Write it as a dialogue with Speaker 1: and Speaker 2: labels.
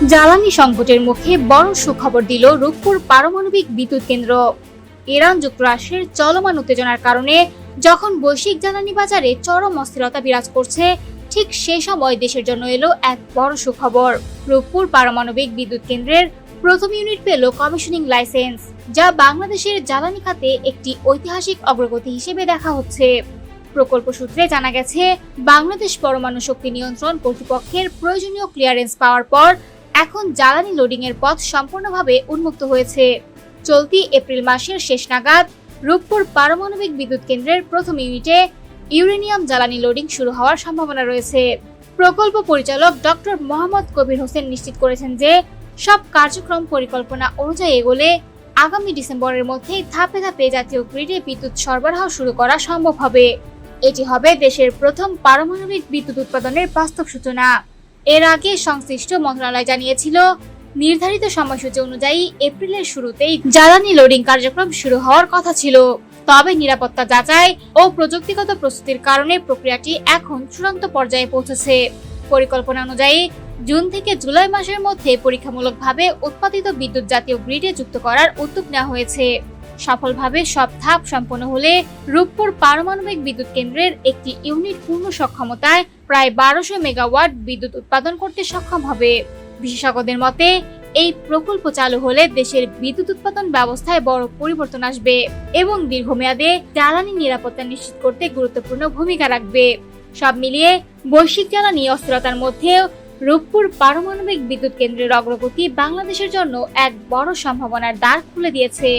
Speaker 1: জ্বালানি সংকটের মুখে বড় সুখবর দিল রূপপুর পারমাণবিক বিদ্যুৎ কেন্দ্র। ইরান যুক্তরাষ্ট্রের চলমান উত্তেজনার কারণে যখন বৈশ্বিক জ্বালানি বাজারে চরম অস্থিরতা বিরাজ করছে, ঠিক সেই সময় দেশের জন্য এলো এক বড় সুখবর। রূপপুর পারমাণবিক বিদ্যুৎ কেন্দ্রের প্রথম ইউনিট পেল কমিশনিং লাইসেন্স, যা বাংলাদেশের জ্বালানি খাতে একটি ঐতিহাসিক অগ্রগতি হিসেবে দেখা হচ্ছে। প্রকল্প সূত্রে জানা গেছে, বাংলাদেশ পরমাণু শক্তি নিয়ন্ত্রণ কর্তৃপক্ষের প্রয়োজনীয় ক্লিয়ারেন্স পাওয়ার পর এখন জ্বালানি লোডিং এর পথ সম্পূর্ণভাবে উন্মুক্ত হয়েছে। চলতি এপ্রিল মাসের শেষ নাগাদ রূপপুর পারমাণবিক বিদ্যুৎ কেন্দ্রের প্রথম ইউনিটে ইউরেনিয়াম জ্বালানি লোডিং শুরু হওয়ার সম্ভাবনা রয়েছে। প্রকল্প পরিচালক ডক্টর মোহাম্মদ কবির হোসেন নিশ্চিত করেছেন যে সব কার্যক্রম পরিকল্পনা অনুযায়ী এগোলে আগামী ডিসেম্বরের মধ্যে ধাপে ধাপে জাতীয় গ্রিডে বিদ্যুৎ সরবরাহ শুরু করা সম্ভব হবে। এটি হবে দেশের প্রথম পারমাণবিক বিদ্যুৎ উৎপাদনের বাস্তব সূচনা। এর আগে সংশ্লিষ্ট মন্ত্রণালয় জানিয়েছিল, নির্ধারিত সময়সূচি অনুযায়ী এপ্রিলের শুরুতেই জ্বালানি লোডিং কার্যক্রম শুরু হওয়ার কথা ছিল। তবে নিরাপত্তা যাচাই ও প্রযুক্তিগত প্রস্তুতির কারণে প্রক্রিয়াটি এখন চূড়ান্ত পর্যায়ে পৌঁছেছে। পরিকল্পনা অনুযায়ী জুন থেকে জুলাই মাসের মধ্যে পরীক্ষামূলকভাবে উৎপাদিত বিদ্যুৎ জাতীয় গ্রিডে যুক্ত করার উদ্যোগ নেওয়া হয়েছে। সফলভাবে সব ধাপ সম্পন্ন হলে রূপপুর পারমাণবিক বিদ্যুৎ কেন্দ্রের একটি ইউনিট পূর্ণ সক্ষমতায় প্রায় 1200 মেগাওয়াট বিদ্যুৎ উৎপাদন করতে সক্ষম হবে। বিশেষজ্ঞদের মতে, এই প্রকল্প চালু হলে দেশের বিদ্যুৎ উৎপাদন ব্যবস্থায় বড় পরিবর্তন আসবে এবং দীর্ঘমেয়াদে জ্বালানি নিরাপত্তা নিশ্চিত করতে গুরুত্বপূর্ণ ভূমিকা রাখবে। সব মিলিয়ে বৈশ্বিক জ্বালানি অস্থিরতার মধ্যেও রূপপুর পারমাণবিক বিদ্যুৎ কেন্দ্রের অগ্রগতি বাংলাদেশের জন্য এক বড় সম্ভাবনার দ্বার খুলে দিয়েছে।